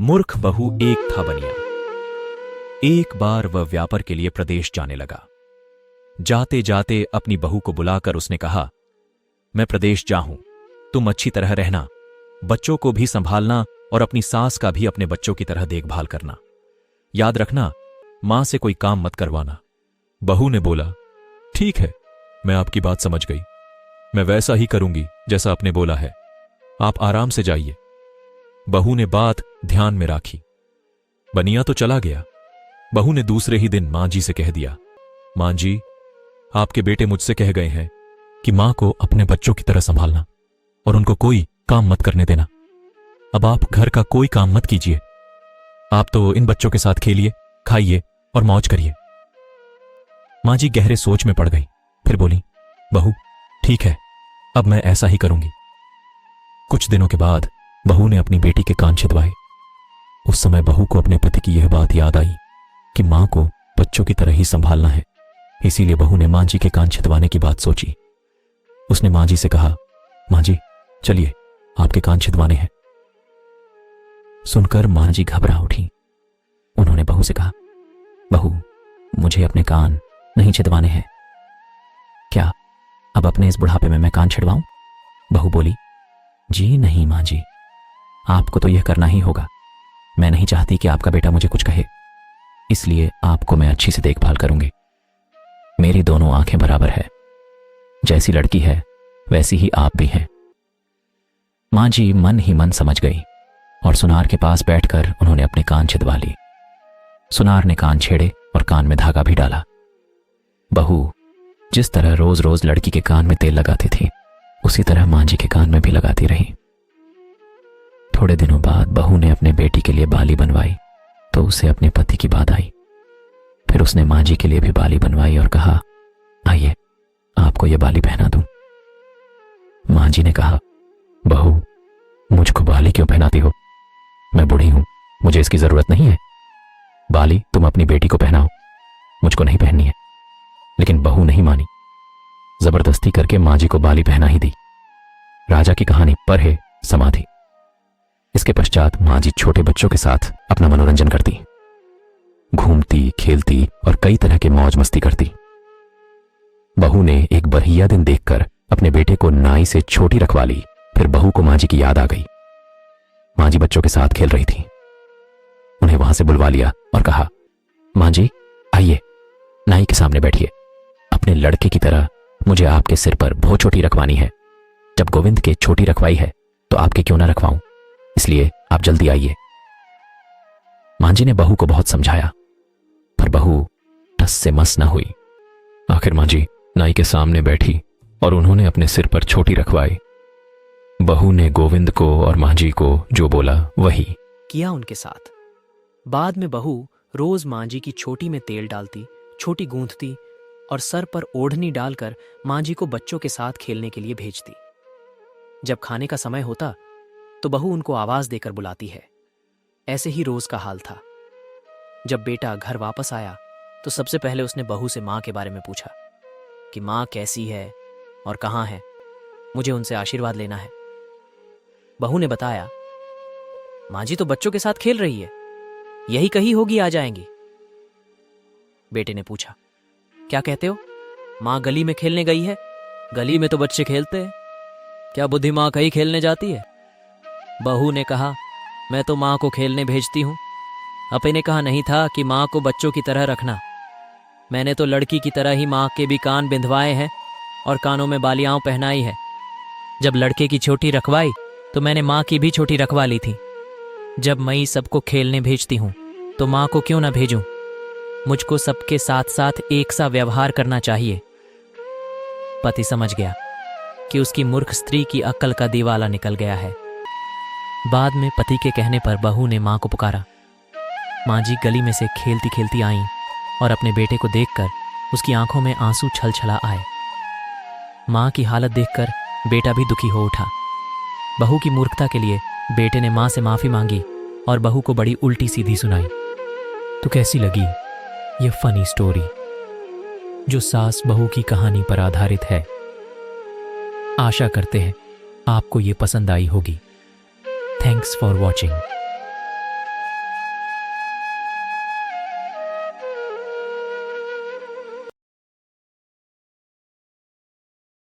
मूर्ख बहू एक था बनिया। एक बार वह व्यापार के लिए प्रदेश जाने लगा। जाते जाते अपनी बहू को बुलाकर उसने कहा, मैं प्रदेश जाऊं, तुम अच्छी तरह रहना, बच्चों को भी संभालना और अपनी सास का भी अपने बच्चों की तरह देखभाल करना। याद रखना, मां से कोई काम मत करवाना। बहू ने बोला, ठीक है, मैं आपकी बात समझ गई, मैं वैसा ही करूंगी जैसा आपने बोला है, आप आराम से जाइए। बहू ने बात ध्यान में राखी। बनिया तो चला गया। बहू ने दूसरे ही दिन मां जी से कह दिया, मां जी, आपके बेटे मुझसे कह गए हैं कि मां को अपने बच्चों की तरह संभालना और उनको कोई काम मत करने देना। अब आप घर का कोई काम मत कीजिए, आप तो इन बच्चों के साथ खेलिए, खाइए और मौज करिए। मां जी गहरे सोच में पड़ गई, फिर बोली, बहू ठीक है, अब मैं ऐसा ही करूंगी। कुछ दिनों के बाद बहू ने अपनी बेटी के कान छिदवाए। उस समय बहू को अपने पति की यह बात याद आई कि मां को बच्चों की तरह ही संभालना है। इसीलिए बहू ने मां जी के कान छिदवाने की बात सोची। उसने मां जी से कहा, मां जी चलिए, आपके कान छिदवाने हैं। सुनकर मां जी घबरा उठी। उन्होंने बहू से कहा, बहू मुझे अपने कान नहीं छिदवाने हैं। क्या अब अपने इस बुढ़ापे में मैं कान छिदवाऊं? बहू बोली, जी नहीं मां जी, आपको तो यह करना ही होगा। मैं नहीं चाहती कि आपका बेटा मुझे कुछ कहे, इसलिए आपको मैं अच्छी से देखभाल करूंगी। मेरी दोनों आंखें बराबर है, जैसी लड़की है वैसी ही आप भी हैं। मां जी मन ही मन समझ गई और सुनार के पास बैठकर उन्होंने अपने कान छिदवा लिए। सुनार ने कान छेड़े और कान में धागा भी डाला। बहू जिस तरह रोज रोज लड़की के कान में तेल लगाती थी, उसी तरह मां जी के कान में भी लगाती रही। थोड़े दिनों बाद बहू ने अपने बेटी के लिए बाली बनवाई तो उसे अपने पति की बात आई। फिर उसने मां जी के लिए भी बाली बनवाई और कहा, आइए आपको यह बाली पहना दूं। मां जी ने कहा, बहू मुझको बाली क्यों पहनाती हो? मैं बूढ़ी हूं, मुझे इसकी जरूरत नहीं है। बाली तुम अपनी बेटी को पहनाओ, मुझको नहीं पहननी है। लेकिन बहू नहीं मानी, जबरदस्ती करके मां जी को बाली पहना ही दी। राजा की कहानी पर है समाधि। इसके पश्चात मां जी छोटे बच्चों के साथ अपना मनोरंजन करती, घूमती खेलती और कई तरह के मौज मस्ती करती। बहू ने एक बरहिया दिन देखकर अपने बेटे को नाई से छोटी रखवा ली। फिर बहू को मां जी की याद आ गई। मां जी बच्चों के साथ खेल रही थी। उन्हें वहां से बुलवा लिया और कहा, मां जी आइए, नाई के सामने बैठिए। अपने लड़के की तरह मुझे आपके सिर पर बहुत छोटी रखवानी है। जब गोविंद के छोटी रखवाई है तो आपके क्यों ना रखवाऊं, इसलिए आप जल्दी आइए। मां जी ने बहू को बहुत समझाया, पर बहू टस से मस न हुई। आखिर मां जी नाई के सामने बैठी और उन्होंने अपने सिर पर छोटी रखवाई। बहू ने गोविंद को और मां जी को जो बोला वही किया उनके साथ। बाद में बहू रोज मां जी की छोटी में तेल डालती, छोटी गूंथती और सर पर ओढ़नी डालकर मां जी को बच्चों के साथ खेलने के लिए भेजती। जब खाने का समय होता तो बहू उनको आवाज देकर बुलाती है। ऐसे ही रोज का हाल था। जब बेटा घर वापस आया तो सबसे पहले उसने बहू से मां के बारे में पूछा कि मां कैसी है और कहां है, मुझे उनसे आशीर्वाद लेना है। बहू ने बताया, मां जी तो बच्चों के साथ खेल रही है, यही कही होगी आ जाएंगी। बेटे ने पूछा, क्या कहते हो? मां गली में खेलने गई है? गली में तो बच्चे खेलते हैं, क्या बुद्धि मां कहीं खेलने जाती है? बहू ने कहा, मैं तो मां को खेलने भेजती हूं। अपे ने कहा नहीं था कि मां को बच्चों की तरह रखना। मैंने तो लड़की की तरह ही मां के भी कान बिंधवाए हैं और कानों में बालियां पहनाई है। जब लड़के की छोटी रखवाई तो मैंने मां की भी छोटी रखवा ली थी। जब मैं सबको खेलने भेजती हूं तो मां को क्यों ना भेजूं? मुझको सबके साथ साथ एक सा व्यवहार करना चाहिए। पति समझ गया कि उसकी मूर्ख स्त्री की अक्ल का दीवाला निकल गया है। बाद में पति के कहने पर बहू ने मां को पुकारा। मां जी गली में से खेलती खेलती आईं और अपने बेटे को देखकर उसकी आंखों में आंसू छलछला आए। मां की हालत देखकर बेटा भी दुखी हो उठा। बहू की मूर्खता के लिए बेटे ने मां से माफी मांगी और बहू को बड़ी उल्टी सीधी सुनाई। तो कैसी लगी ये फनी स्टोरी जो सास बहू की कहानी पर आधारित है? आशा करते हैं आपको ये पसंद आई होगी। Thanks for watching.